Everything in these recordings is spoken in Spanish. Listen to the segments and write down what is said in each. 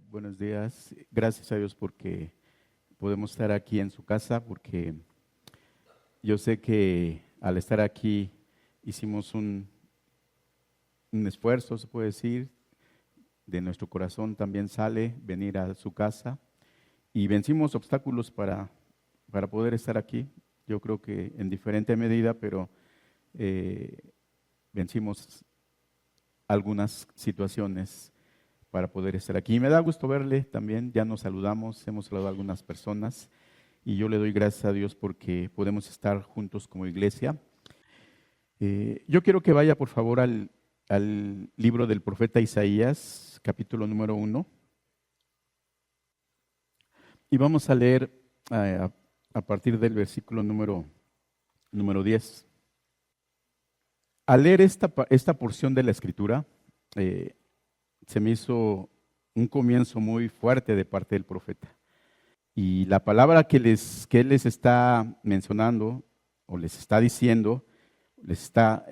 Buenos días. Gracias a Dios porque podemos estar aquí en su casa, porque yo sé que al estar aquí hicimos un esfuerzo, se puede decir, de nuestro corazón también sale venir a su casa y vencimos obstáculos para poder estar aquí. Yo creo que en diferente medida, pero vencimos algunas situaciones para poder estar aquí. Y me da gusto verle también, ya nos saludamos, hemos saludado a algunas personas y yo le doy gracias a Dios porque podemos estar juntos como iglesia. Yo quiero que vaya por favor al libro del profeta Isaías, capítulo número 1, y vamos a leer a partir del versículo número 10. Al leer esta porción de la Escritura, se me hizo un comienzo muy fuerte de parte del profeta. Y la palabra que él les está mencionando o les está diciendo, les está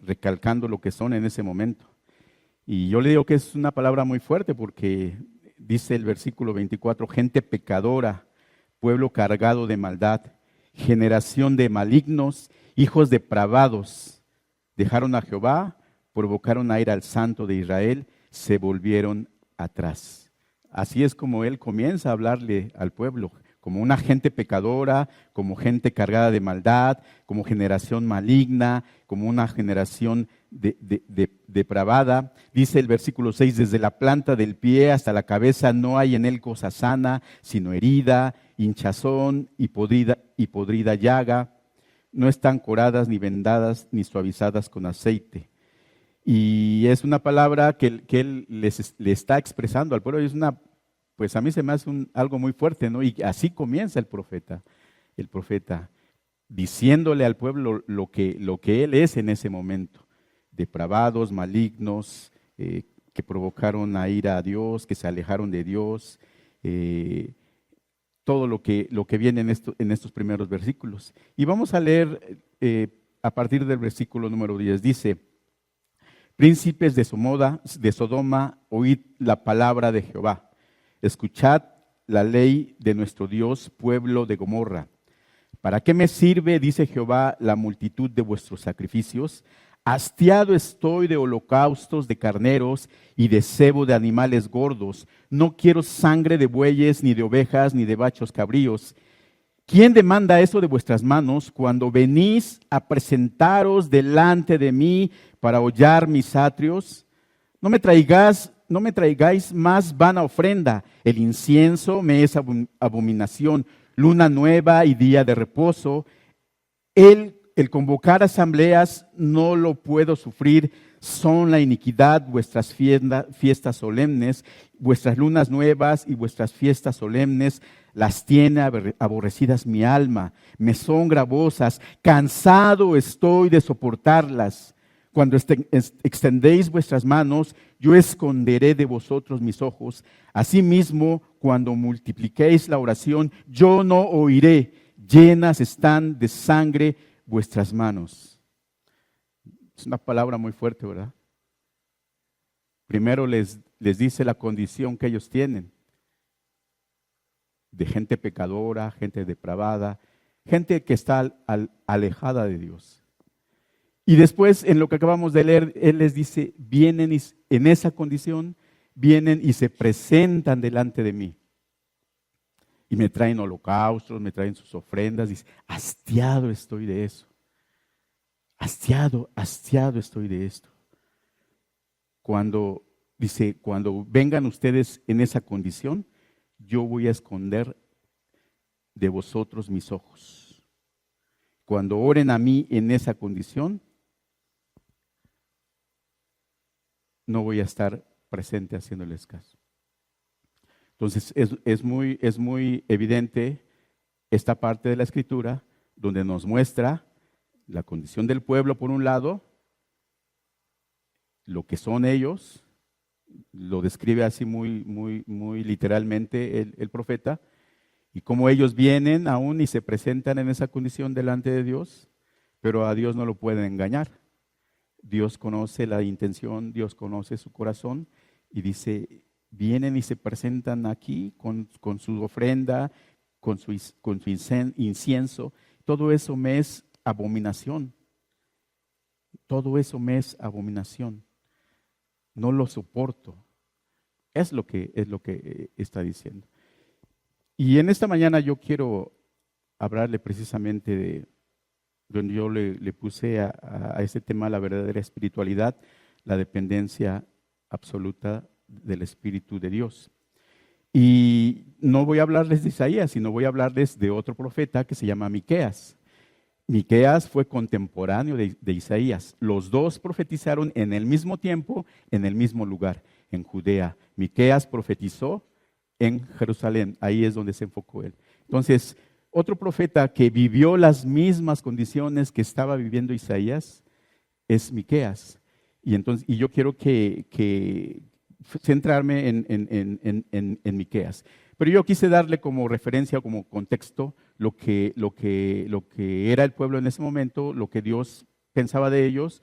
recalcando lo que son en ese momento. Y yo le digo que es una palabra muy fuerte porque dice el versículo 24, gente pecadora, pueblo cargado de maldad, generación de malignos, hijos depravados, dejaron a Jehová, provocaron a ir al Santo de Israel, se volvieron atrás. Así es como él comienza a hablarle al pueblo, como una gente pecadora, como gente cargada de maldad, como generación maligna, como una generación depravada. Dice el versículo 6, desde la planta del pie hasta la cabeza no hay en él cosa sana, sino herida, hinchazón y podrida llaga. No están coradas, ni vendadas, ni suavizadas con aceite. Y es una palabra que él le está expresando al pueblo. Y es pues a mí se me hace algo muy fuerte, ¿no? Y así comienza el profeta, diciéndole al pueblo lo que él es en ese momento. Depravados, malignos, que provocaron a ira a Dios, que se alejaron de Dios, todo lo que viene en estos primeros versículos. Y vamos a leer a partir del versículo número 10. Dice: príncipes de Sodoma, oíd la palabra de Jehová. Escuchad la ley de nuestro Dios, pueblo de Gomorra. ¿Para qué me sirve, dice Jehová, la multitud de vuestros sacrificios? Hastiado estoy de holocaustos de carneros y de cebo de animales gordos. No quiero sangre de bueyes, ni de ovejas, ni de machos cabríos. ¿Quién demanda eso de vuestras manos cuando venís a presentaros delante de mí para hollar mis atrios? No me traigáis más vana ofrenda. El incienso me es abominación. Luna nueva y día de reposo. El convocar asambleas no lo puedo sufrir. Son la iniquidad vuestras fiestas solemnes, vuestras lunas nuevas y vuestras fiestas solemnes. Las tiene aborrecidas mi alma, me son gravosas, cansado estoy de soportarlas. Cuando extendéis vuestras manos, yo esconderé de vosotros mis ojos. Asimismo, cuando multipliquéis la oración, yo no oiré. Llenas están de sangre vuestras manos. Es una palabra muy fuerte, ¿verdad? Primero les dice la condición que ellos tienen, de gente pecadora, gente depravada, gente que está alejada de Dios. Y después, en lo que acabamos de leer, Él les dice, vienen en esa condición, vienen y se presentan delante de mí. Y me traen holocaustos, me traen sus ofrendas. Dice, hastiado estoy de eso. Hastiado estoy de esto. Cuando vengan ustedes en esa condición, yo voy a esconder de vosotros mis ojos. Cuando oren a mí en esa condición, no voy a estar presente haciéndoles caso. Entonces es muy evidente esta parte de la Escritura donde nos muestra la condición del pueblo por un lado, lo que son ellos, lo describe así muy literalmente el profeta, y cómo ellos vienen aún y se presentan en esa condición delante de Dios, pero a Dios no lo pueden engañar. Dios conoce la intención, Dios conoce su corazón y dice, vienen y se presentan aquí con su ofrenda, con su incienso. Todo eso me es abominación. Todo eso me es abominación. No lo soporto. Es lo que está diciendo. Y en esta mañana yo quiero hablarle precisamente de donde yo le puse a este tema la verdadera espiritualidad, la dependencia absoluta del Espíritu de Dios. Y no voy a hablarles de Isaías, sino voy a hablarles de otro profeta que se llama Miqueas. Miqueas fue contemporáneo de Isaías. Los dos profetizaron en el mismo tiempo, en el mismo lugar, en Judea. Miqueas profetizó en Jerusalén, ahí es donde se enfocó él. Entonces, otro profeta que vivió las mismas condiciones que estaba viviendo Isaías es Miqueas. Y yo quiero que centrarme en Miqueas. Pero yo quise darle como referencia, como contexto, lo que era el pueblo en ese momento, lo que Dios pensaba de ellos,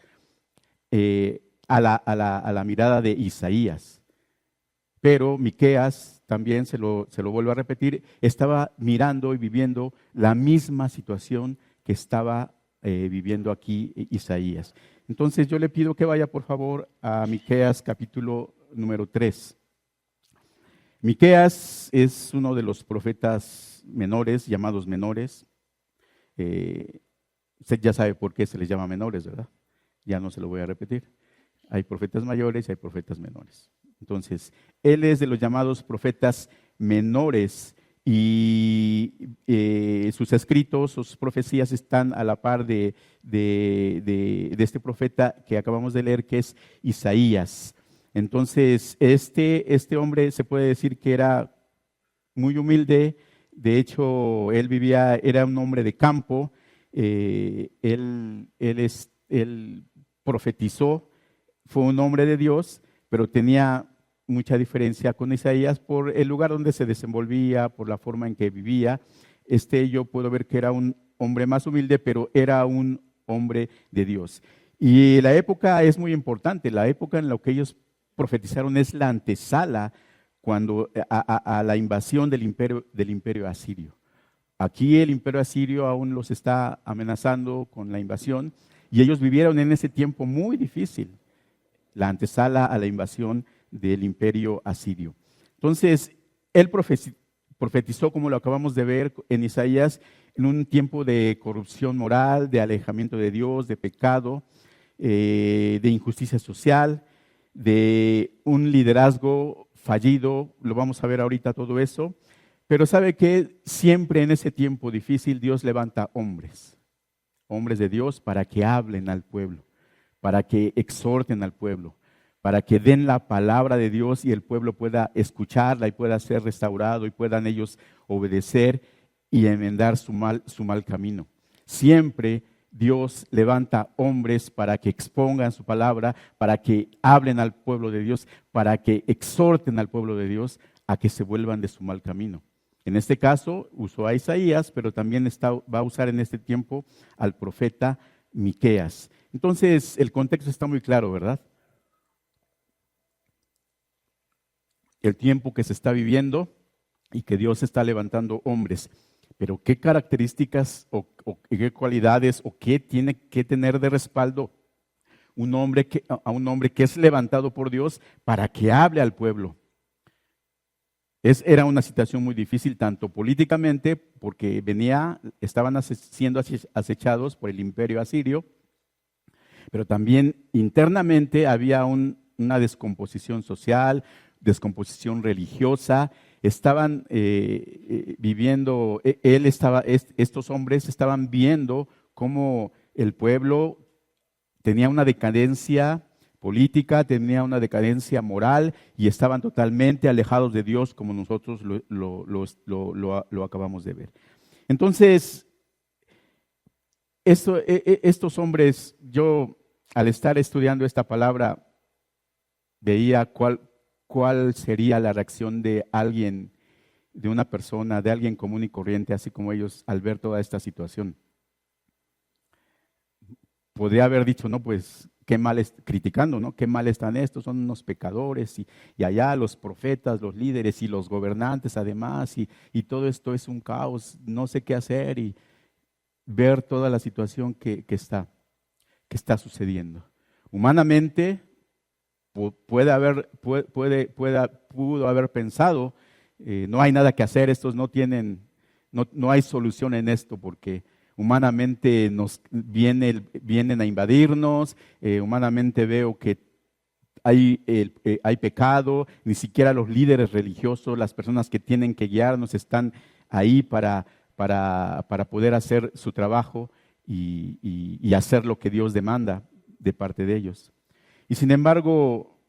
a la mirada de Isaías. Pero Miqueas, también se lo vuelvo a repetir, estaba mirando y viviendo la misma situación que estaba viviendo aquí Isaías. Entonces yo le pido que vaya por favor a Miqueas capítulo número 3. Miqueas es uno de los profetas menores, llamados menores. Usted ya sabe por qué se les llama menores, ¿verdad? Ya no se lo voy a repetir. Hay profetas mayores y hay profetas menores. Entonces, él es de los llamados profetas menores y sus escritos, sus profecías están a la par de este profeta que acabamos de leer, que es Isaías. Entonces, este hombre se puede decir que era muy humilde. De hecho, era un hombre de campo. Él profetizó, fue un hombre de Dios, pero tenía mucha diferencia con Isaías por el lugar donde se desenvolvía, por la forma en que vivía. Yo puedo ver que era un hombre más humilde, pero era un hombre de Dios. Y la época es muy importante. La época en la que ellos profetizaron es la antesala a la invasión del imperio asirio. Aquí el imperio asirio aún los está amenazando con la invasión y ellos vivieron en ese tiempo muy difícil, la antesala a la invasión del imperio asirio. Entonces, él profetizó, como lo acabamos de ver en Isaías, en un tiempo de corrupción moral, de alejamiento de Dios, de pecado, de injusticia social, de un liderazgo fallido. Lo vamos a ver ahorita todo eso. Pero sabe que siempre en ese tiempo difícil Dios levanta hombres de Dios para que hablen al pueblo, para que exhorten al pueblo, para que den la palabra de Dios y el pueblo pueda escucharla y pueda ser restaurado y puedan ellos obedecer y enmendar su mal camino. Siempre Dios levanta hombres para que expongan su palabra, para que hablen al pueblo de Dios, para que exhorten al pueblo de Dios a que se vuelvan de su mal camino. En este caso usó a Isaías, pero también va a usar en este tiempo al profeta Miqueas. Entonces el contexto está muy claro, ¿verdad? El tiempo que se está viviendo y que Dios está levantando hombres. Pero ¿qué características o qué cualidades o qué tiene que tener de respaldo a un hombre que es levantado por Dios para que hable al pueblo? Era una situación muy difícil, tanto políticamente, porque estaban siendo acechados por el imperio asirio, pero también internamente había una descomposición social, descomposición religiosa. Estaban viviendo, estos hombres estaban viendo cómo el pueblo tenía una decadencia política, tenía una decadencia moral y estaban totalmente alejados de Dios, como nosotros lo acabamos de ver. Entonces, estos hombres, yo al estar estudiando esta palabra, veía cuál sería la reacción de alguien, de una persona, de alguien común y corriente, así como ellos, al ver toda esta situación. Podría haber dicho, no, pues, qué mal, criticando, ¿no? Qué mal están estos, son unos pecadores, y allá los profetas, los líderes y los gobernantes además, y todo esto es un caos, no sé qué hacer, y ver toda la situación que está sucediendo. Humanamente, pudo haber pensado, no hay nada que hacer, estos no hay solución en esto, porque humanamente vienen a invadirnos, humanamente veo que hay pecado, ni siquiera los líderes religiosos, las personas que tienen que guiarnos están ahí para poder hacer su trabajo y hacer lo que Dios demanda de parte de ellos. Y sin embargo,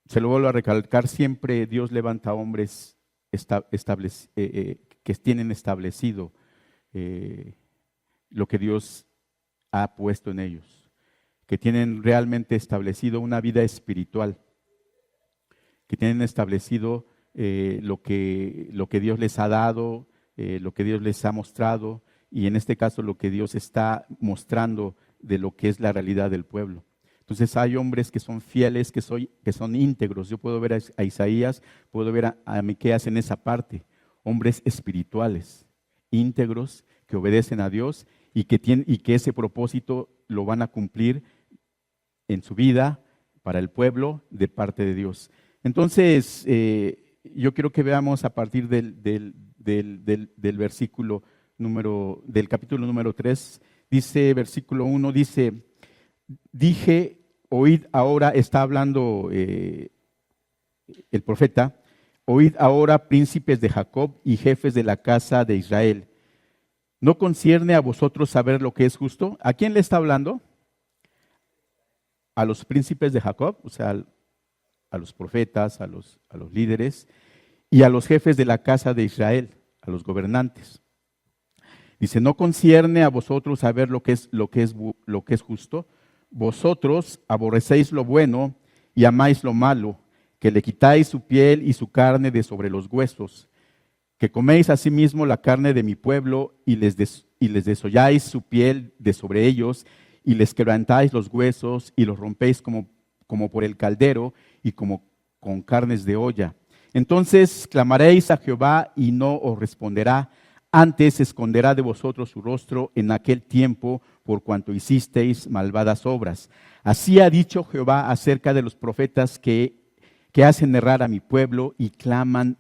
se lo vuelvo a recalcar, siempre Dios levanta hombres que tienen establecido lo que Dios ha puesto en ellos, que tienen realmente establecido una vida espiritual, que tienen establecido lo que Dios les ha dado, lo que Dios les ha mostrado, y en este caso lo que Dios está mostrando de lo que es la realidad del pueblo. Entonces hay hombres que son fieles, que son íntegros. Yo puedo ver a Isaías, puedo ver a Miqueas en esa parte, hombres espirituales, íntegros, que obedecen a Dios y que ese propósito lo van a cumplir en su vida, para el pueblo, de parte de Dios. Entonces, yo quiero que veamos a partir del del capítulo número 3, dice, versículo 1, dice, dije, oíd ahora, está hablando el profeta, oíd ahora, príncipes de Jacob y jefes de la casa de Israel. ¿No concierne a vosotros saber lo que es justo? ¿A quién le está hablando? A los príncipes de Jacob, o sea, a los profetas, a los líderes, y a los jefes de la casa de Israel, a los gobernantes. Dice, ¿no concierne a vosotros saber lo que es justo? Vosotros aborrecéis lo bueno y amáis lo malo, que le quitáis su piel y su carne de sobre los huesos, que coméis asimismo la carne de mi pueblo y les desolláis su piel de sobre ellos y les quebrantáis los huesos y los rompéis como por el caldero y como con carnes de olla. Entonces clamaréis a Jehová y no os responderá, antes esconderá de vosotros su rostro en aquel tiempo por cuanto hicisteis malvadas obras. Así ha dicho Jehová acerca de los profetas que hacen errar a mi pueblo y claman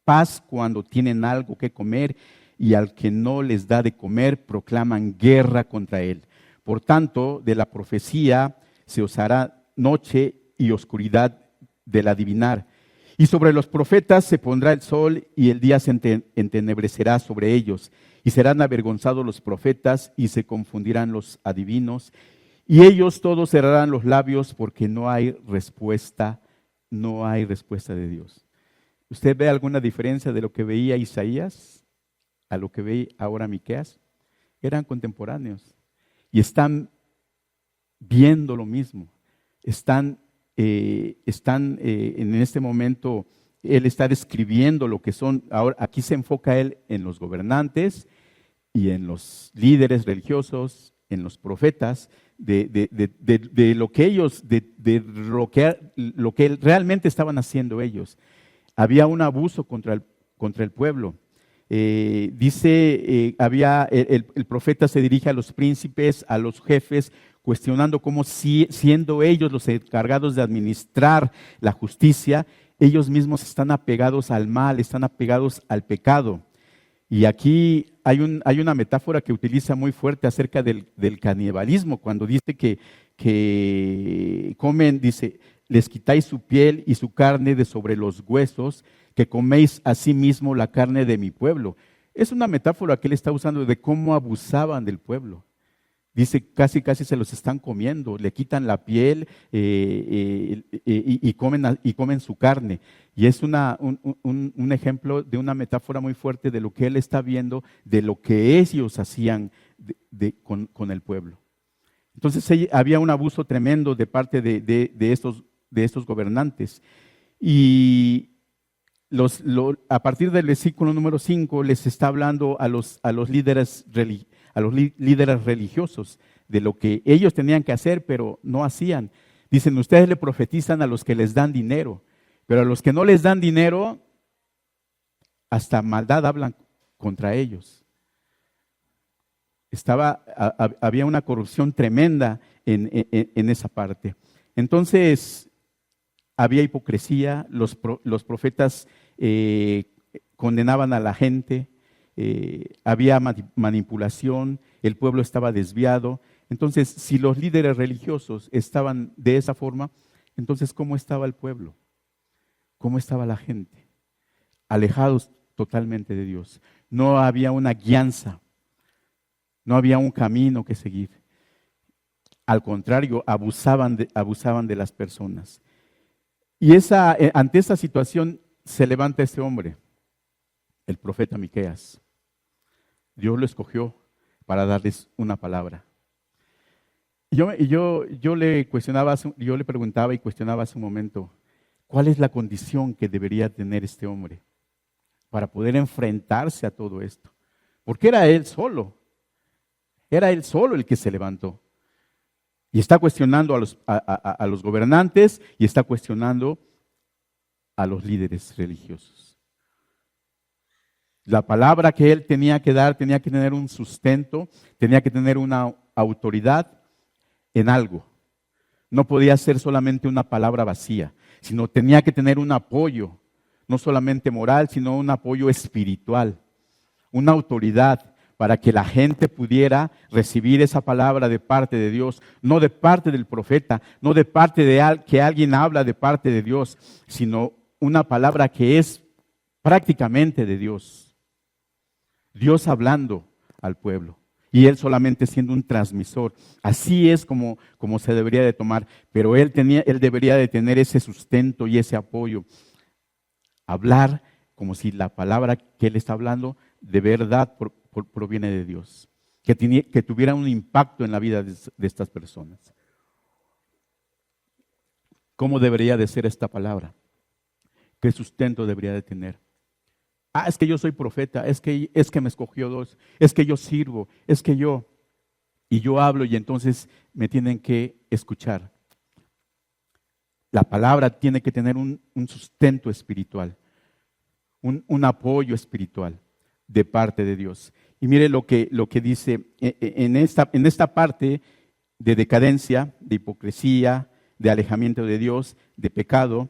paz cuando tienen algo que comer, y al que no les da de comer proclaman guerra contra él. Por tanto, de la profecía se os hará noche y oscuridad del adivinar. Y sobre los profetas se pondrá el sol y el día se entenebrecerá sobre ellos. Y serán avergonzados los profetas y se confundirán los adivinos. Y ellos todos cerrarán los labios porque no hay respuesta de Dios. ¿Usted ve alguna diferencia de lo que veía Isaías a lo que ve ahora Miqueas? Eran contemporáneos y están viendo lo mismo. Están en este momento, él está describiendo lo que son. Ahora aquí se enfoca él en los gobernantes y en los líderes religiosos, en los profetas, de lo que ellos, lo que realmente estaban haciendo ellos. Había un abuso contra el pueblo. El profeta se dirige a los príncipes, a los jefes, cuestionando cómo siendo ellos los encargados de administrar la justicia, ellos mismos están apegados al mal, están apegados al pecado. Y aquí hay una metáfora que utiliza muy fuerte acerca del canibalismo, cuando dice que comen, dice, les quitáis su piel y su carne de sobre los huesos, que coméis asimismo la carne de mi pueblo. Es una metáfora que él está usando de cómo abusaban del pueblo. Dice, casi se los están comiendo, le quitan la piel y comen su carne. Y es un ejemplo de una metáfora muy fuerte de lo que él está viendo, de lo que ellos hacían con el pueblo. Entonces había un abuso tremendo de parte de estos gobernantes. Y a partir del versículo número 5 les está hablando a los líderes religiosos, de lo que ellos tenían que hacer, pero no hacían. Dicen, ustedes le profetizan a los que les dan dinero, pero a los que no les dan dinero, hasta maldad hablan contra ellos. Había una corrupción tremenda en esa parte. Entonces, había hipocresía, los profetas condenaban a la gente, había manipulación, el pueblo estaba desviado. Entonces, si los líderes religiosos estaban de esa forma, entonces, ¿cómo estaba el pueblo? ¿Cómo estaba la gente? Alejados totalmente de Dios. No había una guianza, no había un camino que seguir. Al contrario, abusaban de las personas. Y ante esa situación se levanta este hombre, el profeta Miqueas. Dios lo escogió para darles una palabra. Yo le preguntaba y cuestionaba hace un momento, ¿cuál es la condición que debería tener este hombre para poder enfrentarse a todo esto? Porque era él solo el que se levantó. Y está cuestionando a los gobernantes y está cuestionando a los líderes religiosos. La palabra que él tenía que dar tenía que tener un sustento, tenía que tener una autoridad en algo. No podía ser solamente una palabra vacía, sino tenía que tener un apoyo, no solamente moral, sino un apoyo espiritual, una autoridad para que la gente pudiera recibir esa palabra de parte de Dios, no de parte del profeta, no de parte de que alguien habla de parte de Dios, sino una palabra que es prácticamente de Dios. Dios hablando al pueblo y él solamente siendo un transmisor. Así es como se debería de tomar, pero él debería de tener ese sustento y ese apoyo. Hablar como si la palabra que él está hablando de verdad proviene de Dios, que tuviera un impacto en la vida de estas personas. ¿Cómo debería de ser esta palabra? ¿Qué sustento debería de tener? Es que yo soy profeta, es que me escogió Dios, es que yo sirvo, y yo hablo y entonces me tienen que escuchar. La palabra tiene que tener un sustento espiritual, un apoyo espiritual de parte de Dios. Y mire lo que dice en esta parte de decadencia, de hipocresía, de alejamiento de Dios, de pecado.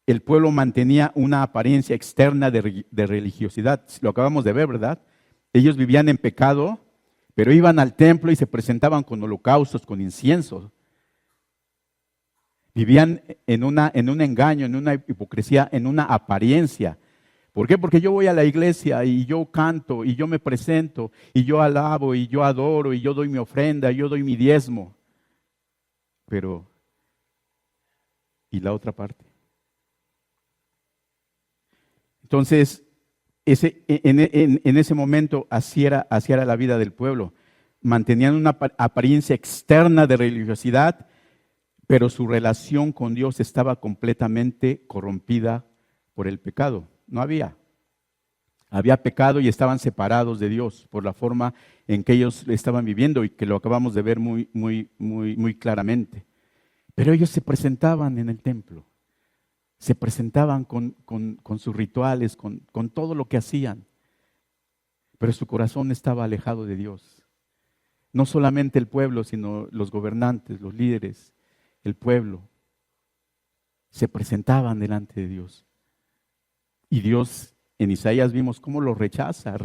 El pueblo mantenía una apariencia externa de religiosidad. Lo acabamos de ver, ¿verdad? Ellos vivían en pecado, pero iban al templo y se presentaban con holocaustos, con incienso. Vivían en un engaño, en una hipocresía, en una apariencia. ¿Por qué? Porque yo voy a la iglesia y yo canto y yo me presento y yo alabo y yo adoro y yo doy mi ofrenda y yo doy mi diezmo. Pero, ¿y la otra parte? Entonces, en ese momento así era la vida del pueblo. Mantenían una apariencia externa de religiosidad, pero su relación con Dios estaba completamente corrompida por el pecado. No había pecado y estaban separados de Dios por la forma en que ellos estaban viviendo y que lo acabamos de ver muy claramente. Pero ellos se presentaban en el templo. Se presentaban con sus rituales, con todo lo que hacían, pero su corazón estaba alejado de Dios. No solamente el pueblo, sino los gobernantes, los líderes, el pueblo, se presentaban delante de Dios. Y Dios, en Isaías vimos cómo lo rechaza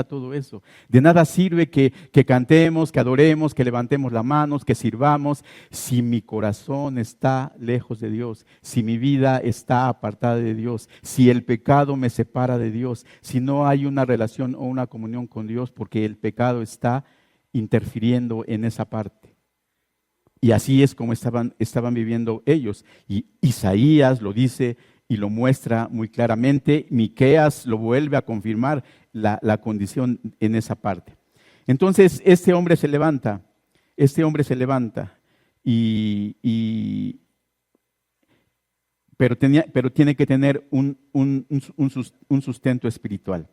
todo eso. De nada sirve que cantemos, que adoremos, que levantemos las manos, que sirvamos, si mi corazón está lejos de Dios, si mi vida está apartada de Dios, si el pecado me separa de Dios, si no hay una relación o una comunión con Dios, porque el pecado está interfiriendo en esa parte. Y así es como estaban viviendo ellos. Y Isaías lo dice y lo muestra muy claramente. Miqueas lo vuelve a confirmar la condición en esa parte. Entonces, este hombre se levanta, pero tiene que tener un sustento espiritual.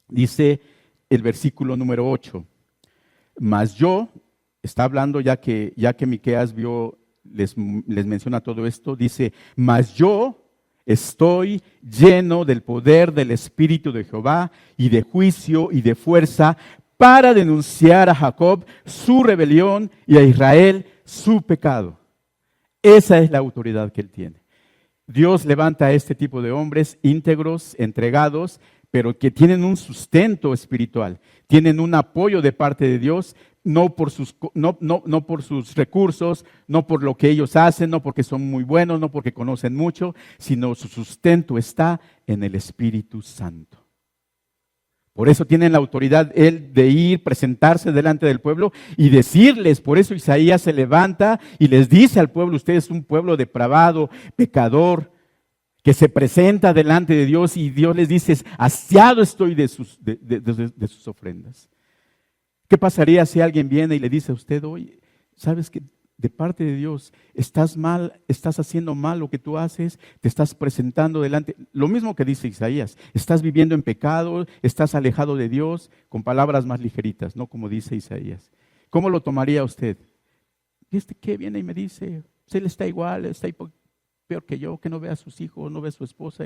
Dice el versículo número 8, Mas yo, está hablando ya que Miqueas les menciona todo esto, dice, mas yo estoy lleno del poder del Espíritu de Jehová y de juicio y de fuerza para denunciar a Jacob su rebelión y a Israel su pecado. Esa es la autoridad que él tiene. Dios levanta a este tipo de hombres íntegros, entregados, pero que tienen un sustento espiritual, tienen un apoyo de parte de Dios, no por sus recursos, no por lo que ellos hacen, no porque son muy buenos, no porque conocen mucho, sino su sustento está en el Espíritu Santo. Por eso tienen la autoridad él de ir, presentarse delante del pueblo y decirles. Por eso Isaías se levanta y les dice al pueblo, ustedes son un pueblo depravado, pecador, que se presenta delante de Dios y Dios les dice, hastiado estoy de sus ofrendas. ¿Qué pasaría si alguien viene y le dice a usted, oye, sabes que de parte de Dios estás mal, estás haciendo mal lo que tú haces, te estás presentando delante? Lo mismo que dice Isaías, estás viviendo en pecado, estás alejado de Dios, con palabras más ligeritas, no como dice Isaías. ¿Cómo lo tomaría usted? ¿Y qué viene y me dice? Él está igual, está peor que yo, que no ve a sus hijos, no ve a su esposa.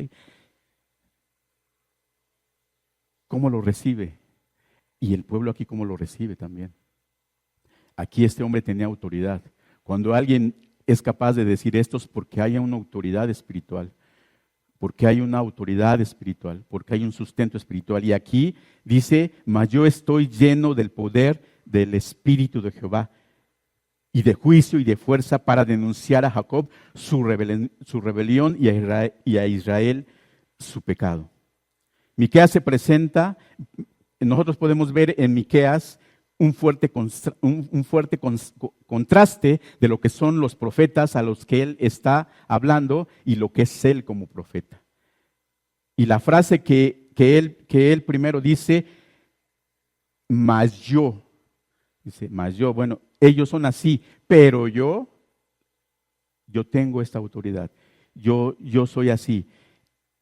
¿Cómo lo recibe? Y el pueblo aquí, ¿cómo lo recibe también? Aquí este hombre tenía autoridad. Cuando alguien es capaz de decir esto es porque hay una autoridad espiritual, porque hay una autoridad espiritual, porque hay un sustento espiritual. Y aquí dice, mas yo estoy lleno del poder del Espíritu de Jehová y de juicio y de fuerza para denunciar a Jacob su rebelión y a Israel su pecado. Miqueas se presenta, nosotros podemos ver en Miqueas un fuerte contraste de lo que son los profetas a los que él está hablando y lo que es él como profeta. Y la frase que él primero dice, mas yo, bueno, ellos son así, pero yo tengo esta autoridad, yo soy así.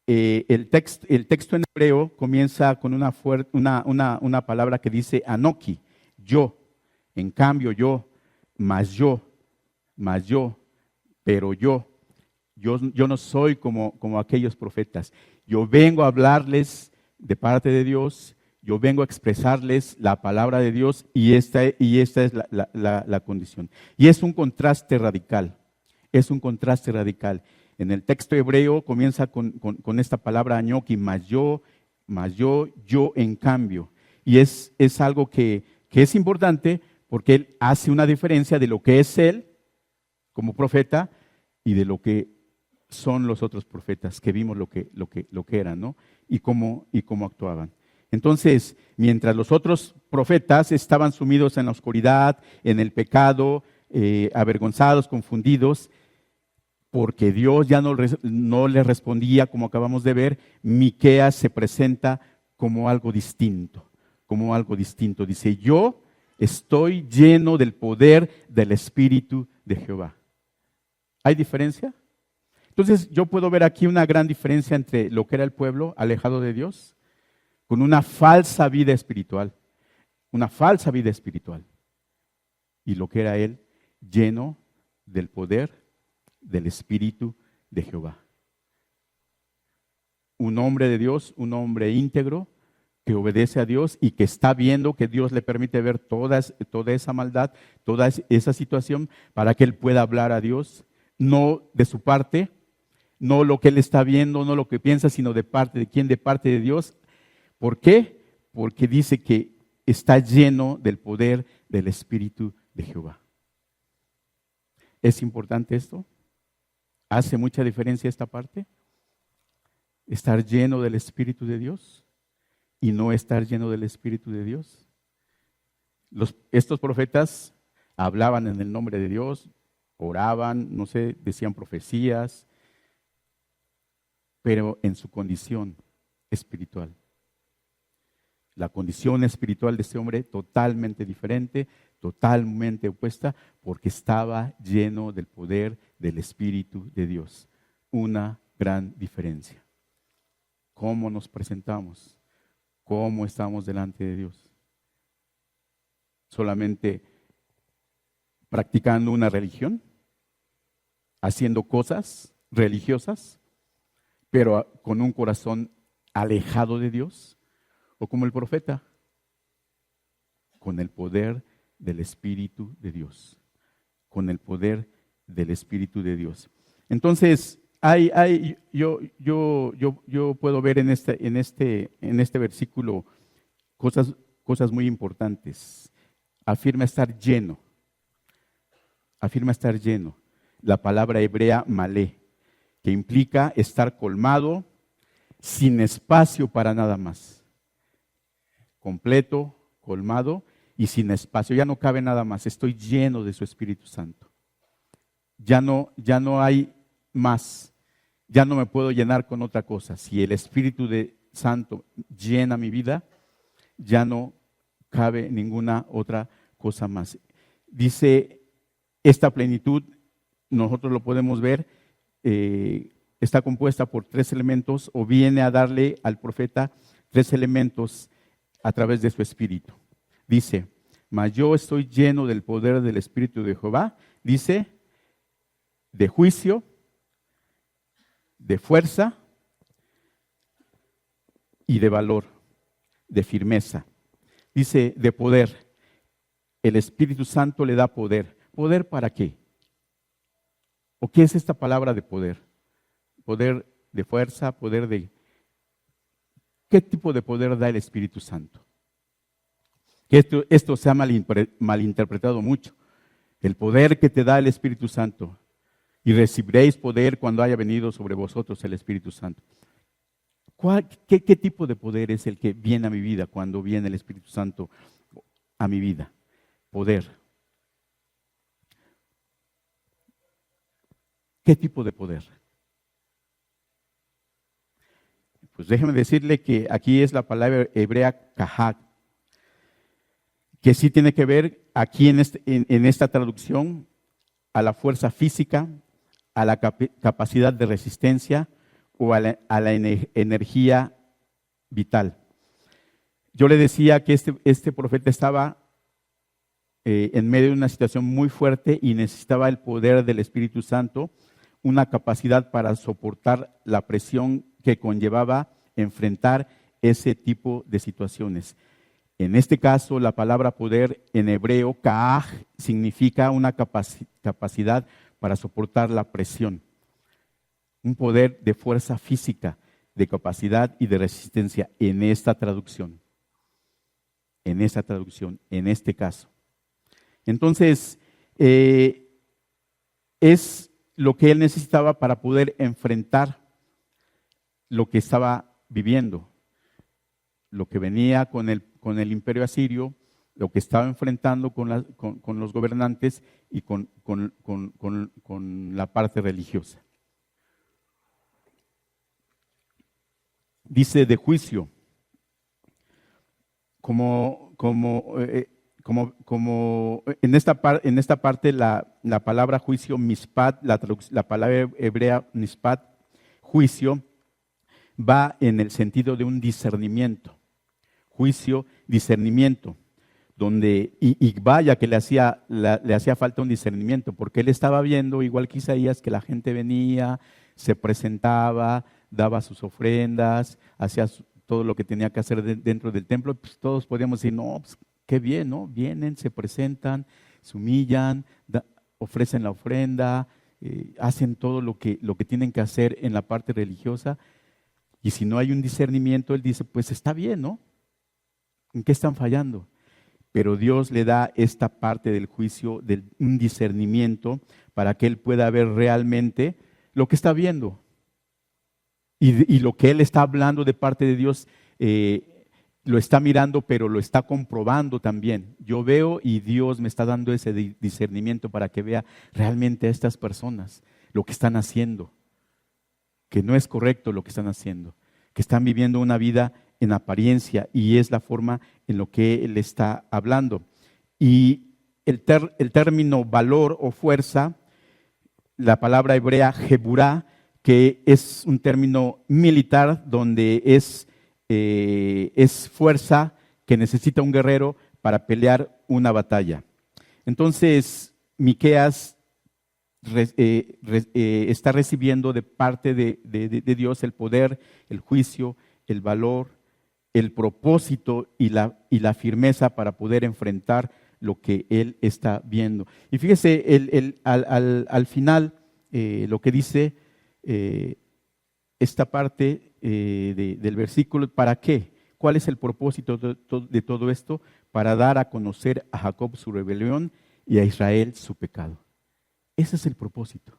El texto en hebreo comienza con una palabra que dice anoki, yo, en cambio yo, mas yo, pero yo no soy como aquellos profetas. Yo vengo a hablarles de parte de Dios, yo vengo a expresarles la palabra de Dios y esta es la condición. Y es un contraste radical, En el texto hebreo comienza con esta palabra anoki, mas yo en cambio. Y es algo que es importante porque él hace una diferencia de lo que es él como profeta y de lo que son los otros profetas, que vimos lo que eran, ¿no? Y cómo actuaban. Entonces, mientras los otros profetas estaban sumidos en la oscuridad, en el pecado, avergonzados, confundidos, porque Dios ya no les respondía como acabamos de ver, Miqueas se presenta como algo distinto. Dice, yo estoy lleno del poder del Espíritu de Jehová. ¿Hay diferencia? Entonces yo puedo ver aquí una gran diferencia entre lo que era el pueblo alejado de Dios con una falsa vida espiritual, y lo que era él lleno del poder del Espíritu de Jehová. Un hombre de Dios, un hombre íntegro, que obedece a Dios y que está viendo que Dios le permite ver toda esa maldad, toda esa situación, para que él pueda hablar a Dios, no de su parte, no lo que él está viendo, no lo que piensa, sino de parte de quién, de parte de Dios. ¿Por qué? Porque dice que está lleno del poder del Espíritu de Jehová. ¿Es importante esto? ¿Hace mucha diferencia esta parte? Estar lleno del Espíritu de Dios y no estar lleno del Espíritu de Dios. Estos profetas hablaban en el nombre de Dios, oraban, no sé, decían profecías, pero en su condición espiritual. La condición espiritual de este hombre totalmente diferente, totalmente opuesta, porque estaba lleno del poder del Espíritu de Dios. Una gran diferencia. ¿Cómo nos presentamos? ¿Cómo estamos delante de Dios? solamente practicando una religión, haciendo cosas religiosas, pero con un corazón alejado de Dios, o como el profeta, con el poder del Espíritu de Dios, con el poder del Espíritu de Dios. Entonces, yo puedo ver en este versículo cosas muy importantes. Afirma estar lleno. Afirma estar lleno. La palabra hebrea malé, que implica estar colmado, sin espacio para nada más. Completo, colmado y sin espacio. Ya no cabe nada más. Estoy lleno de su Espíritu Santo. Ya no hay más. Ya no me puedo llenar con otra cosa. Si el Espíritu Santo llena mi vida, ya no cabe ninguna otra cosa más. Dice, esta plenitud, nosotros lo podemos ver, está compuesta por 3 elementos, o viene a darle al profeta 3 elementos a través de su Espíritu. Dice, mas yo estoy lleno del poder del Espíritu de Jehová, dice, de juicio, de fuerza y de valor, de firmeza. Dice, de poder. El Espíritu Santo le da poder. ¿Poder para qué? ¿O qué es esta palabra de poder? Poder de fuerza, poder de... ¿Qué tipo de poder da el Espíritu Santo? Que esto se ha malinterpretado mucho. El poder que te da el Espíritu Santo. Y recibiréis poder cuando haya venido sobre vosotros el Espíritu Santo. ¿Qué tipo de poder es el que viene a mi vida cuando viene el Espíritu Santo a mi vida? Poder. ¿Qué tipo de poder? Pues déjeme decirle que aquí es la palabra hebrea kahak, que sí tiene que ver aquí en esta traducción a la fuerza física, a la capacidad de resistencia o a la energía vital. Yo le decía que este profeta estaba en medio de una situación muy fuerte y necesitaba el poder del Espíritu Santo, una capacidad para soportar la presión que conllevaba enfrentar ese tipo de situaciones. En este caso, la palabra poder en hebreo, ka'aj, significa una capacidad para soportar la presión. Un poder de fuerza física, de capacidad y de resistencia en esta traducción. En este caso. Entonces, es lo que él necesitaba para poder enfrentar lo que estaba viviendo, lo que venía con el imperio asirio, lo que estaba enfrentando con los gobernantes y con la parte religiosa. Dice de juicio, como en esta parte la palabra juicio, mispat, la palabra hebrea mispat, juicio, va en el sentido de un discernimiento. Juicio, discernimiento, donde, y vaya que le hacía falta un discernimiento, porque él estaba viendo, igual que Isaías, que la gente venía, se presentaba, daba sus ofrendas, hacía todo lo que tenía que hacer dentro del templo. Pues todos podíamos decir, no, pues qué bien, ¿no? Vienen, se presentan, se humillan, ofrecen la ofrenda, hacen todo lo que tienen que hacer en la parte religiosa. Y si no hay un discernimiento, él dice, pues está bien, ¿no? ¿En qué están fallando? Pero Dios le da esta parte del juicio, un discernimiento, para que él pueda ver realmente lo que está viendo. Y lo que él está hablando de parte de Dios, lo está mirando, pero lo está comprobando también. Yo veo y Dios me está dando ese discernimiento para que vea realmente a estas personas lo que están haciendo, que no es correcto lo que están haciendo, que están viviendo una vida en apariencia, y es la forma en lo que él está hablando. Y el término valor o fuerza, la palabra hebrea jeburá, que es un término militar donde es fuerza que necesita un guerrero para pelear una batalla. Entonces, Miqueas está recibiendo de parte de Dios el poder, el juicio, el valor, el propósito y la firmeza para poder enfrentar lo que él está viendo. Y fíjese, al final, lo que dice esta parte del versículo, ¿para qué? ¿Cuál es el propósito de todo esto? Para dar a conocer a Jacob su rebelión y a Israel su pecado. Ese es el propósito.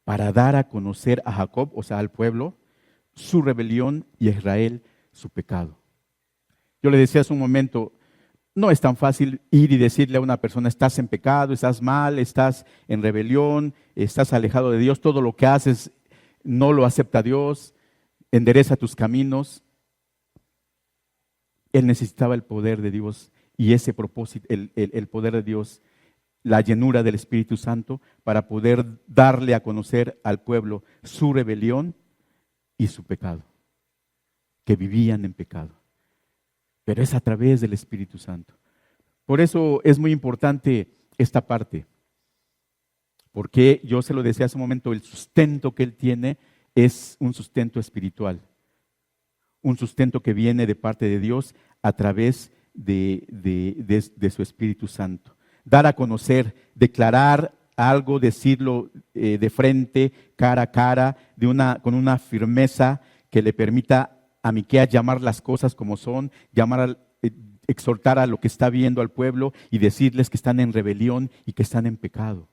Para dar a conocer a Jacob, o sea, al pueblo, su rebelión y a Israel su pecado. Yo le decía hace un momento, no es tan fácil ir y decirle a una persona, estás en pecado, estás mal, estás en rebelión, estás alejado de Dios, todo lo que haces no lo acepta Dios, endereza tus caminos. Él necesitaba el poder de Dios y ese propósito, el poder de Dios, la llenura del Espíritu Santo para poder darle a conocer al pueblo su rebelión y su pecado, que vivían en pecado. Pero es a través del Espíritu Santo. Por eso es muy importante esta parte, porque yo se lo decía hace un momento, el sustento que él tiene es un sustento espiritual, un sustento que viene de parte de Dios a través de su Espíritu Santo. Dar a conocer, declarar algo, decirlo de frente, cara a cara, con una firmeza que le permita a Miqueas llamar las cosas como son, exhortar a lo que está viendo al pueblo y decirles que están en rebelión y que están en pecado.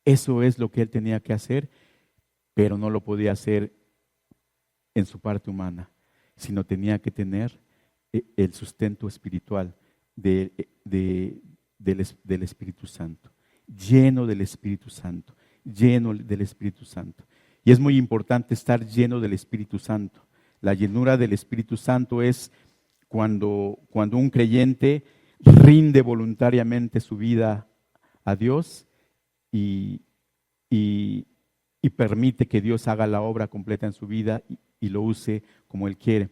Eso es lo que él tenía que hacer, pero no lo podía hacer en su parte humana, sino tenía que tener el sustento espiritual del Espíritu Santo, lleno del Espíritu Santo, lleno del Espíritu Santo. Y es muy importante estar lleno del Espíritu Santo. La llenura del Espíritu Santo es cuando un creyente rinde voluntariamente su vida a Dios y permite que Dios haga la obra completa en su vida y lo use como Él quiere.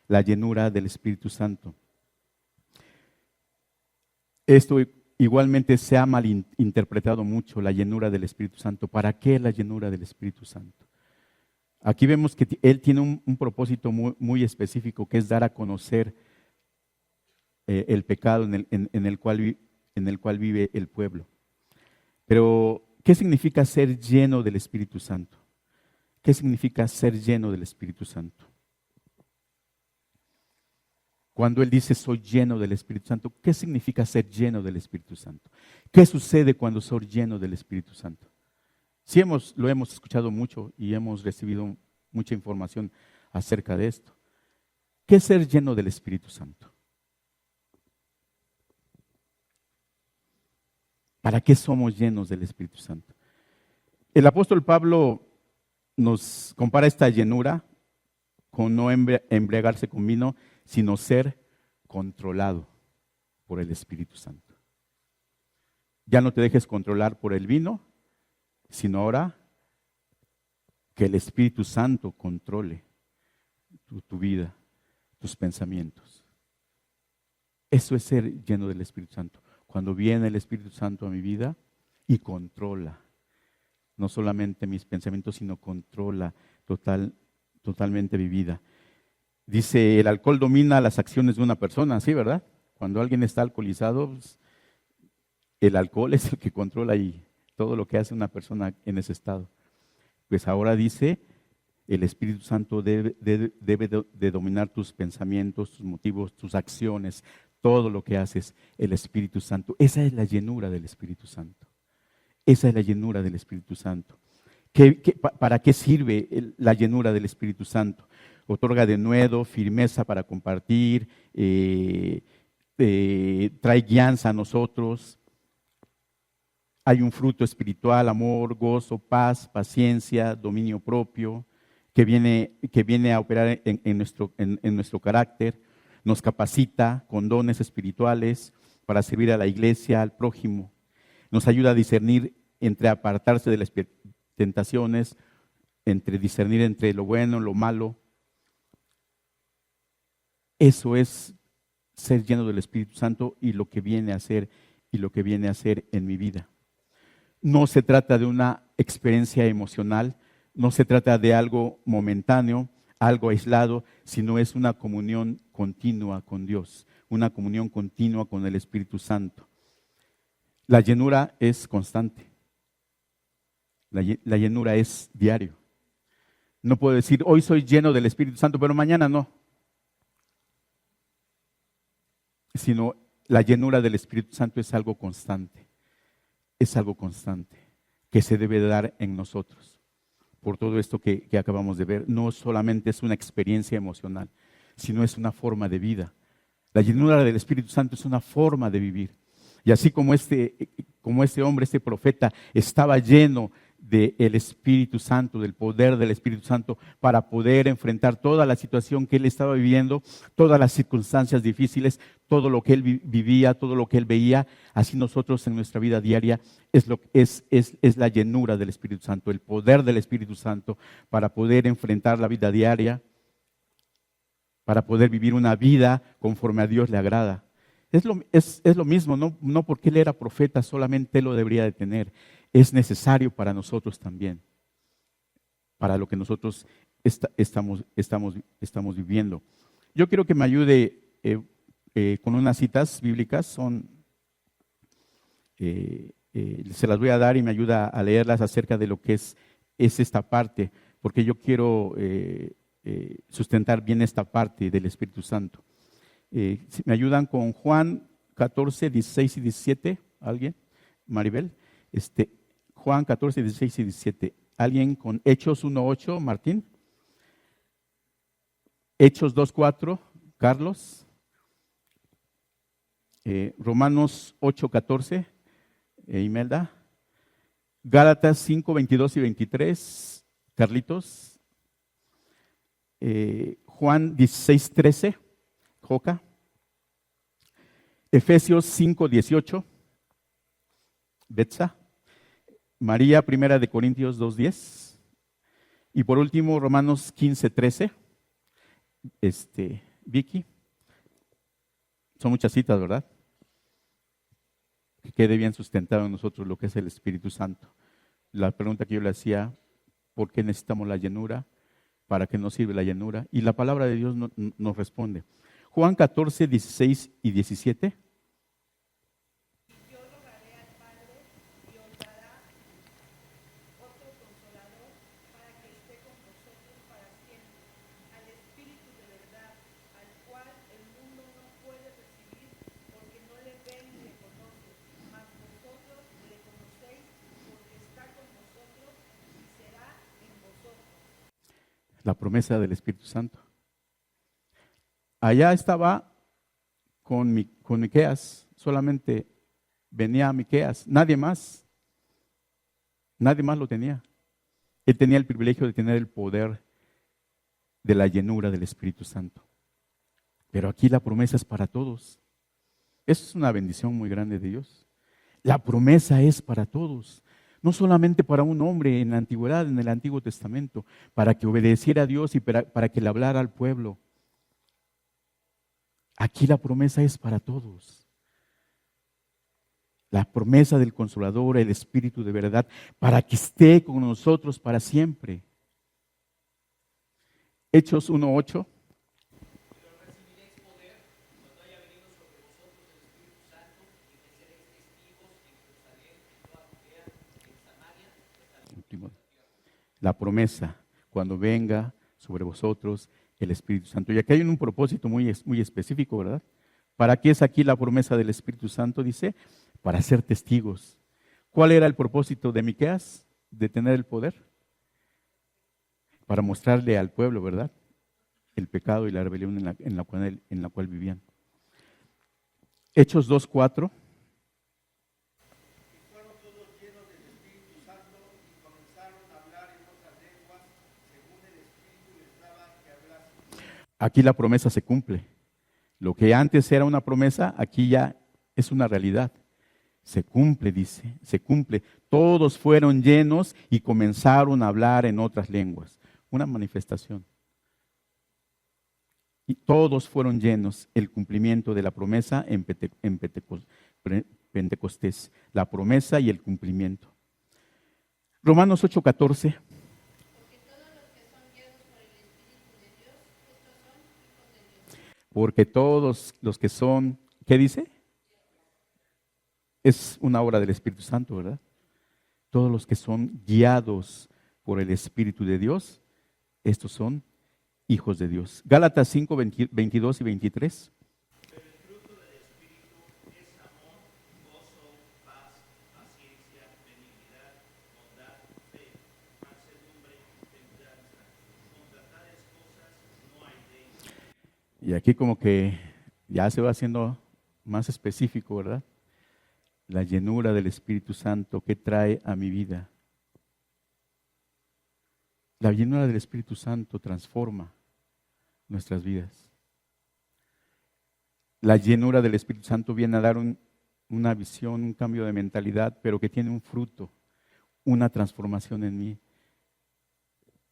La llenura del Espíritu Santo. Esto igualmente se ha malinterpretado mucho, la llenura del Espíritu Santo. ¿Para qué la llenura del Espíritu Santo? Aquí vemos que Él tiene un propósito muy específico, que es dar a conocer el pecado en el cual vive el pueblo. Pero, ¿qué significa ser lleno del Espíritu Santo? ¿Qué significa ser lleno del Espíritu Santo? Cuando Él dice soy lleno del Espíritu Santo, ¿qué significa ser lleno del Espíritu Santo? ¿Qué sucede cuando soy lleno del Espíritu Santo? Sí lo hemos escuchado mucho y hemos recibido mucha información acerca de esto. ¿Qué es ser lleno del Espíritu Santo? ¿Para qué somos llenos del Espíritu Santo? El apóstol Pablo nos compara esta llenura con no embriagarse con vino, sino ser controlado por el Espíritu Santo. Ya no te dejes controlar por el vino, sino ahora que el Espíritu Santo controle tu vida, tus pensamientos. Eso es ser lleno del Espíritu Santo. Cuando viene el Espíritu Santo a mi vida y controla, no solamente mis pensamientos, sino controla totalmente mi vida. Dice, el alcohol domina las acciones de una persona, ¿sí, verdad? Cuando alguien está alcoholizado, pues, el alcohol es el que controla y todo lo que hace una persona en ese estado. Pues ahora dice, el Espíritu Santo debe de dominar tus pensamientos, tus motivos, tus acciones, todo lo que haces, el Espíritu Santo. Esa es la llenura del Espíritu Santo. Esa es la llenura del Espíritu Santo. ¿Para qué sirve la llenura del Espíritu Santo? Otorga denuedo, firmeza para compartir, trae guianza a nosotros. Hay un fruto espiritual, amor, gozo, paz, paciencia, dominio propio, que viene a operar en nuestro carácter. Nos capacita con dones espirituales para servir a la iglesia, al prójimo. Nos ayuda a discernir entre apartarse de las tentaciones, discernir entre lo bueno, lo malo. Eso es ser lleno del Espíritu Santo y lo que viene a hacer en mi vida. No se trata de una experiencia emocional, no se trata de algo momentáneo, algo aislado, sino es una comunión continua con Dios, una comunión continua con el Espíritu Santo. La llenura es constante, la llenura es diario. No puedo decir, hoy soy lleno del Espíritu Santo, pero mañana no. Sino la llenura del Espíritu Santo es algo constante que se debe dar en nosotros. Por todo esto que acabamos de ver, no solamente es una experiencia emocional, sino es una forma de vida. La llenura del Espíritu Santo es una forma de vivir. Y así como este hombre, este profeta, estaba lleno del Espíritu Santo, del poder del Espíritu Santo, para poder enfrentar toda la situación que él estaba viviendo, todas las circunstancias difíciles, todo lo que él vivía, todo lo que él veía, así nosotros en nuestra vida diaria es la llenura del Espíritu Santo, el poder del Espíritu Santo para poder enfrentar la vida diaria, para poder vivir una vida conforme a Dios le agrada. Es lo mismo, no porque él era profeta, solamente él lo debería de tener. Es necesario para nosotros también, para lo que nosotros estamos viviendo. Yo quiero que me ayude con unas citas bíblicas, se las voy a dar y me ayuda a leerlas acerca de lo que es esta parte, porque yo quiero sustentar bien esta parte del Espíritu Santo. Si me ayudan con Juan 14, 16 y 17, ¿alguien? Maribel. Juan 14, 16 y 17. ¿Alguien con Hechos 1:8, Martín? Hechos 2:4, Carlos. Romanos 8:14, Imelda. Gálatas 5:22 y 23, Carlitos. Juan 16:13, Joca. Efesios 5:18, Betsa. María, 1 de Corintios 2:10. Y por último, Romanos 15:13, Vicky. Son muchas citas, ¿verdad? Que quede bien sustentado en nosotros lo que es el Espíritu Santo. La pregunta que yo le hacía, ¿por qué necesitamos la llenura? ¿Para qué nos sirve la llenura? Y la palabra de Dios nos responde. Juan 14, 16 y 17. La promesa del Espíritu Santo. Allá estaba con Miqueas, solamente venía Miqueas, nadie más lo tenía. Él tenía el privilegio de tener el poder de la llenura del Espíritu Santo. Pero aquí la promesa es para todos. Eso es una bendición muy grande de Dios. La promesa es para todos. No solamente para un hombre en la antigüedad, en el Antiguo Testamento, para que obedeciera a Dios y para que le hablara al pueblo. Aquí la promesa es para todos. La promesa del Consolador, el Espíritu de verdad, para que esté con nosotros para siempre. Hechos 1:8. La promesa, cuando venga sobre vosotros el Espíritu Santo. Y aquí hay un propósito muy específico, ¿verdad? ¿Para qué es aquí la promesa del Espíritu Santo? Dice, para ser testigos. ¿Cuál era el propósito de Miqueas? De tener el poder. Para mostrarle al pueblo, ¿verdad? El pecado y la rebelión en la cual vivían. Hechos 2:4. Aquí la promesa se cumple. Lo que antes era una promesa, aquí ya es una realidad. Se cumple, dice, se cumple. Todos fueron llenos y comenzaron a hablar en otras lenguas. Una manifestación. Y todos fueron llenos el cumplimiento de la promesa en Pentecostés. La promesa y el cumplimiento. Romanos 8:14. Porque todos los que son, ¿qué dice? Es una obra del Espíritu Santo, ¿verdad? Todos los que son guiados por el Espíritu de Dios, estos son hijos de Dios. Gálatas 5, 22 y 23. Pero el fruto del Espíritu es amor, gozo, paz, paciencia, benignidad, bondad, fe, mansedumbre, templanza. Contra tales cosas no hay ley. Y aquí como que ya se va haciendo más específico, ¿verdad? La llenura del Espíritu Santo que trae a mi vida. La llenura del Espíritu Santo transforma nuestras vidas. La llenura del Espíritu Santo viene a dar una visión, un cambio de mentalidad, pero que tiene un fruto, una transformación en mí.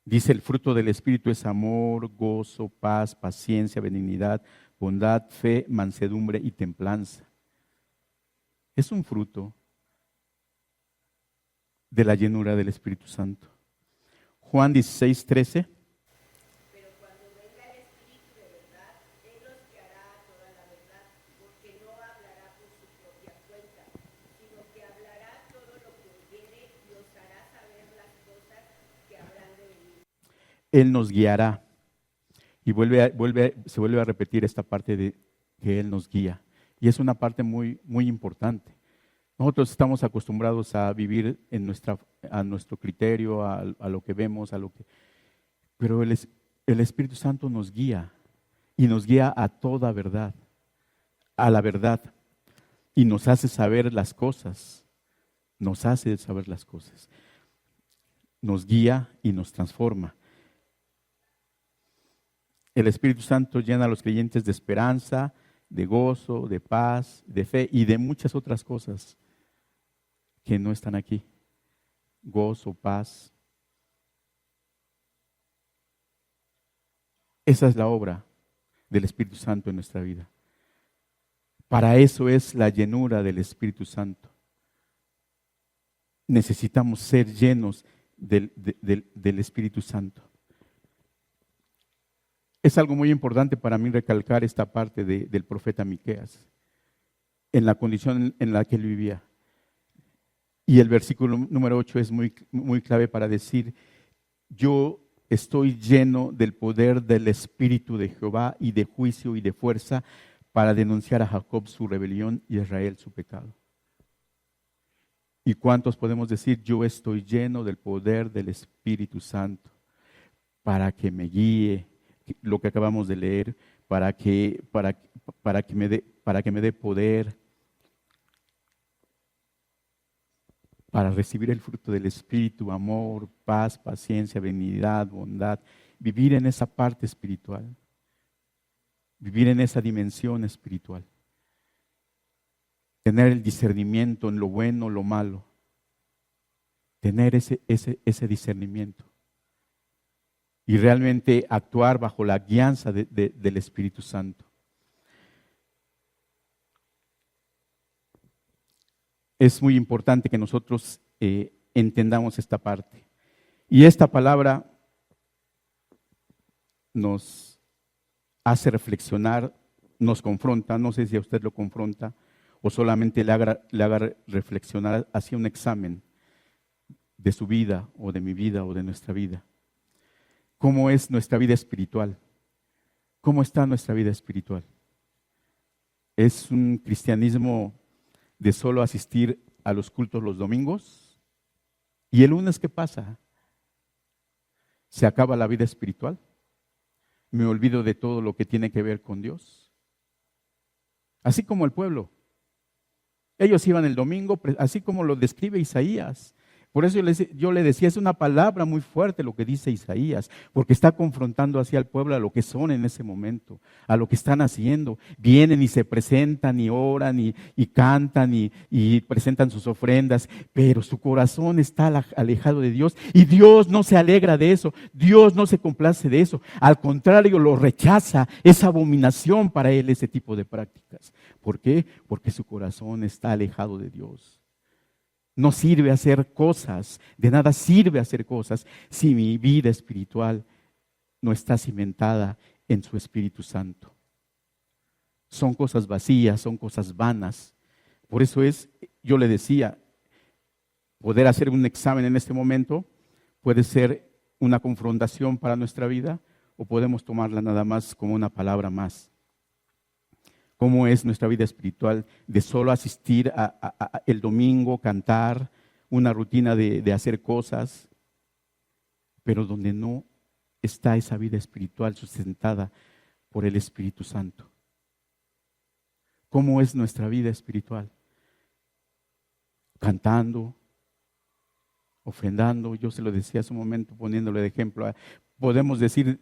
Dice, el fruto del Espíritu es amor, gozo, paz, paciencia, benignidad, bondad, fe, mansedumbre y templanza. Es un fruto de la llenura del Espíritu Santo. Juan 16:13. Pero cuando venga el Espíritu de verdad, Él los guiará a toda la verdad, porque no hablará por su propia cuenta, sino que hablará todo lo que oyere y os hará saber las cosas que habrán de venir. Él nos guiará. Y se vuelve a repetir esta parte de que Él nos guía. Y es una parte muy, muy importante. Nosotros estamos acostumbrados a vivir a nuestro criterio, a lo que vemos, pero el Espíritu Santo nos guía y nos guía a toda verdad, a la verdad, y nos hace saber las cosas, nos guía y nos transforma. El Espíritu Santo llena a los creyentes de esperanza, de gozo, de paz, de fe y de muchas otras cosas que no están aquí. Gozo, paz. Esa es la obra del Espíritu Santo en nuestra vida. Para eso es la llenura del Espíritu Santo. Necesitamos ser llenos del Espíritu Santo. Es algo muy importante para mí recalcar esta parte del profeta Miqueas, en la condición en la que él vivía. Y el versículo número 8 es muy, muy clave para decir, yo estoy lleno del poder del Espíritu de Jehová y de juicio y de fuerza para denunciar a Jacob su rebelión y a Israel su pecado. ¿Y cuántos podemos decir, yo estoy lleno del poder del Espíritu Santo para que me guíe? Lo que acabamos de leer, para que me dé poder para recibir el fruto del Espíritu, amor, paz, paciencia, benignidad, bondad, vivir en esa parte espiritual, vivir en esa dimensión espiritual, tener el discernimiento en lo bueno, lo malo, tener ese discernimiento. Y realmente actuar bajo la guianza del Espíritu Santo. Es muy importante que nosotros entendamos esta parte. Y esta palabra nos hace reflexionar, nos confronta, no sé si a usted lo confronta o solamente le haga reflexionar hacia un examen de su vida o de mi vida o de nuestra vida. ¿Cómo es nuestra vida espiritual? ¿Cómo está nuestra vida espiritual? ¿Es un cristianismo de solo asistir a los cultos los domingos? ¿Y el lunes qué pasa? ¿Se acaba la vida espiritual? ¿Me olvido de todo lo que tiene que ver con Dios? Así como el pueblo. Ellos iban el domingo, así como lo describe Isaías. Por eso yo le decía, es una palabra muy fuerte lo que dice Isaías, porque está confrontando así al pueblo a lo que son en ese momento, a lo que están haciendo. Vienen y se presentan y oran y cantan y presentan sus ofrendas, pero su corazón está alejado de Dios y Dios no se alegra de eso, Dios no se complace de eso. Al contrario, lo rechaza, es abominación para él ese tipo de prácticas. ¿Por qué? Porque su corazón está alejado de Dios. No sirve hacer cosas, de nada sirve hacer cosas si mi vida espiritual no está cimentada en su Espíritu Santo. Son cosas vacías, son cosas vanas. Por eso yo le decía, poder hacer un examen en este momento puede ser una confrontación para nuestra vida o podemos tomarla nada más como una palabra más. ¿Cómo es nuestra vida espiritual de solo asistir el domingo, cantar, una rutina de hacer cosas, pero donde no está esa vida espiritual sustentada por el Espíritu Santo? ¿Cómo es nuestra vida espiritual? Cantando, ofrendando. Yo se lo decía hace un momento poniéndole de ejemplo. Podemos decir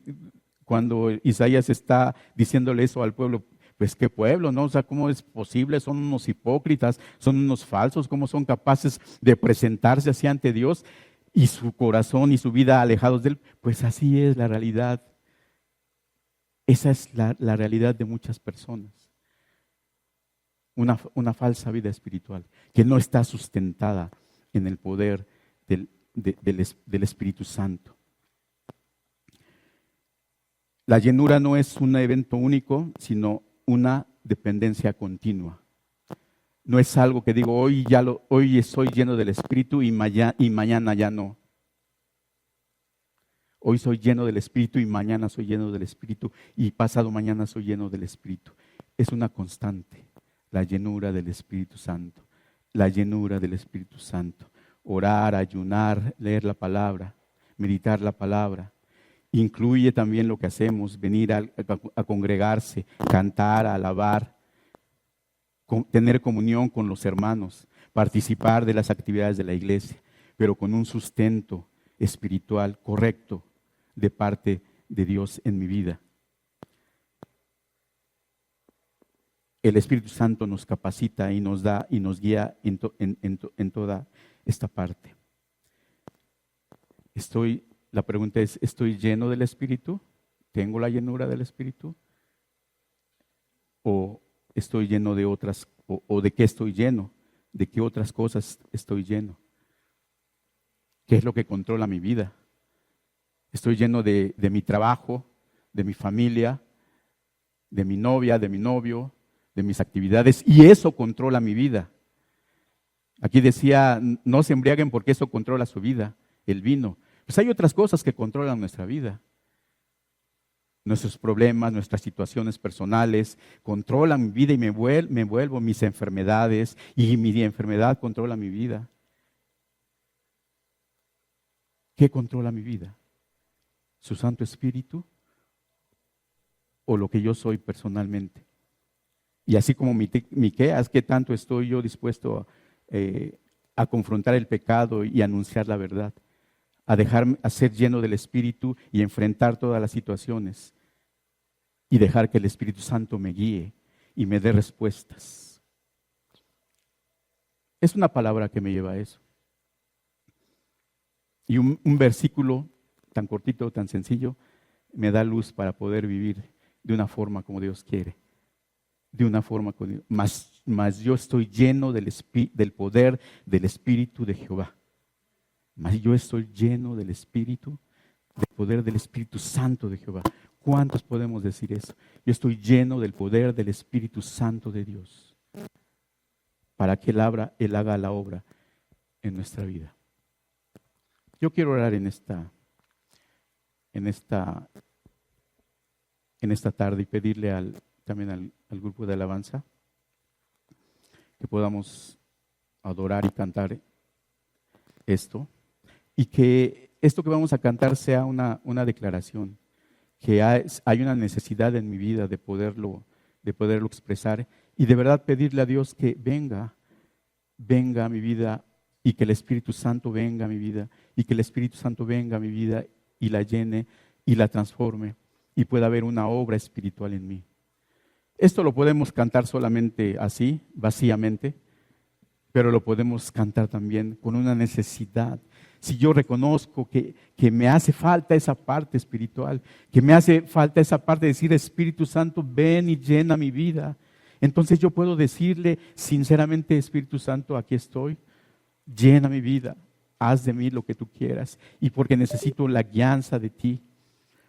cuando Isaías está diciéndole eso al pueblo, pues qué pueblo, ¿no? O sea, ¿cómo es posible? Son unos hipócritas, son unos falsos, ¿cómo son capaces de presentarse así ante Dios y su corazón y su vida alejados de Él? Pues así es la realidad. Esa es la realidad de muchas personas. Una falsa vida espiritual que no está sustentada en el poder del Espíritu Santo. La llenura no es un evento único, sino una dependencia continua. No es algo que digo, hoy estoy lleno del Espíritu y mañana ya no. Hoy soy lleno del Espíritu y mañana soy lleno del Espíritu y pasado mañana soy lleno del Espíritu. Es una constante, la llenura del Espíritu Santo, la llenura del Espíritu Santo. Orar, ayunar, leer la palabra, meditar la palabra. Incluye también lo que hacemos, venir a congregarse, cantar, alabar, tener comunión con los hermanos, participar de las actividades de la iglesia, pero con un sustento espiritual correcto de parte de Dios en mi vida. El Espíritu Santo nos capacita y nos da y nos guía en toda esta parte. La pregunta es, ¿estoy lleno del Espíritu? ¿Tengo la llenura del Espíritu? ¿O estoy lleno de otras, o de qué estoy lleno? ¿De qué otras cosas estoy lleno? ¿Qué es lo que controla mi vida? ¿Estoy lleno de mi trabajo, de mi familia, de mi novia, de mi novio, de mis actividades? Y eso controla mi vida. Aquí decía, no se embriaguen porque eso controla su vida, el vino. Pues hay otras cosas que controlan nuestra vida. Nuestros problemas, nuestras situaciones personales controlan mi vida y me vuelvo mis enfermedades y mi enfermedad controla mi vida. ¿Qué controla mi vida? ¿Su Santo Espíritu o lo que yo soy personalmente? Y así como Miqueas, ¿qué tanto estoy yo dispuesto a confrontar el pecado y anunciar la verdad? A ser lleno del Espíritu y enfrentar todas las situaciones y dejar que el Espíritu Santo me guíe y me dé respuestas. Es una palabra que me lleva a eso. Y un versículo tan cortito, tan sencillo, me da luz para poder vivir de una forma como Dios quiere. De una forma como Dios. Mas yo estoy lleno del poder del Espíritu de Jehová. Mas yo estoy lleno del Espíritu, del poder del Espíritu Santo de Jehová. ¿Cuántos podemos decir eso? Yo estoy lleno del poder del Espíritu Santo de Dios. Para que Él haga la obra en nuestra vida. Yo quiero orar en esta tarde y pedirle también al grupo de alabanza que podamos adorar y cantar esto. Y que esto que vamos a cantar sea una declaración, que hay una necesidad en mi vida de poderlo expresar y de verdad pedirle a Dios que venga a mi vida y que el Espíritu Santo venga a mi vida, y que el Espíritu Santo venga a mi vida y la llene y la transforme y pueda haber una obra espiritual en mí. Esto lo podemos cantar solamente así, vacíamente, pero lo podemos cantar también con una necesidad. Si yo reconozco que me hace falta esa parte espiritual, que me hace falta esa parte de decir, Espíritu Santo, ven y llena mi vida, entonces yo puedo decirle sinceramente, Espíritu Santo, aquí estoy, llena mi vida, haz de mí lo que tú quieras, y porque necesito la guianza de ti,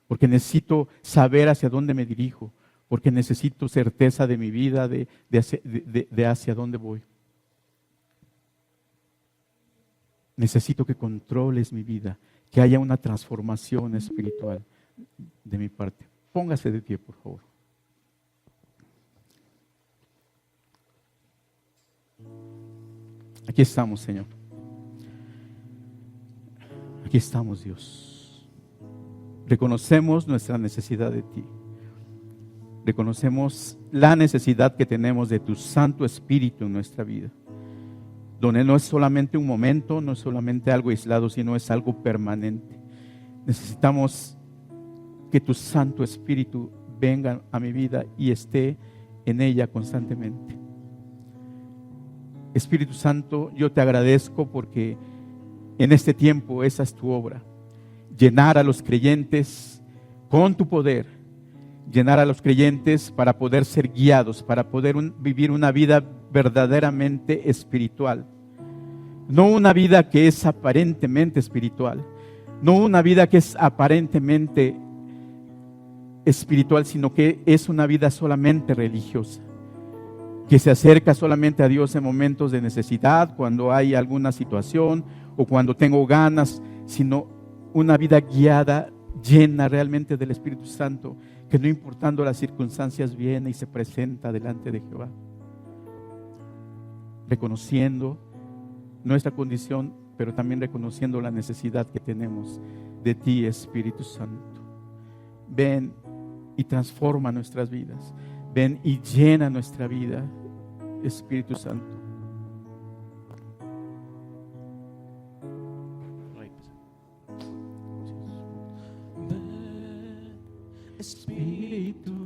porque necesito saber hacia dónde me dirijo, porque necesito certeza de mi vida, de hacia dónde voy. Necesito que controles mi vida, que haya una transformación espiritual de mi parte. Póngase de pie, por favor. Aquí estamos, Señor. Aquí estamos, Dios. Reconocemos nuestra necesidad de ti. Reconocemos la necesidad que tenemos de tu Santo Espíritu en nuestra vida, donde no es solamente un momento, no es solamente algo aislado, sino es algo permanente. Necesitamos que tu Santo Espíritu venga a mi vida y esté en ella constantemente. Espíritu Santo, yo te agradezco porque en este tiempo esa es tu obra. Llenar a los creyentes con tu poder. Llenar a los creyentes para poder ser guiados, para poder vivir una vida verdaderamente espiritual. No una vida que es aparentemente espiritual. No una vida que es aparentemente espiritual, sino que es una vida solamente religiosa, que se acerca solamente a Dios en momentos de necesidad, cuando hay alguna situación o cuando tengo ganas, sino una vida guiada, llena realmente del Espíritu Santo, que no importando las circunstancias viene y se presenta delante de Jehová, reconociendo nuestra condición, pero también reconociendo la necesidad que tenemos de ti, Espíritu Santo. Ven y transforma nuestras vidas. Ven y llena nuestra vida, Espíritu Santo. Ven, Espíritu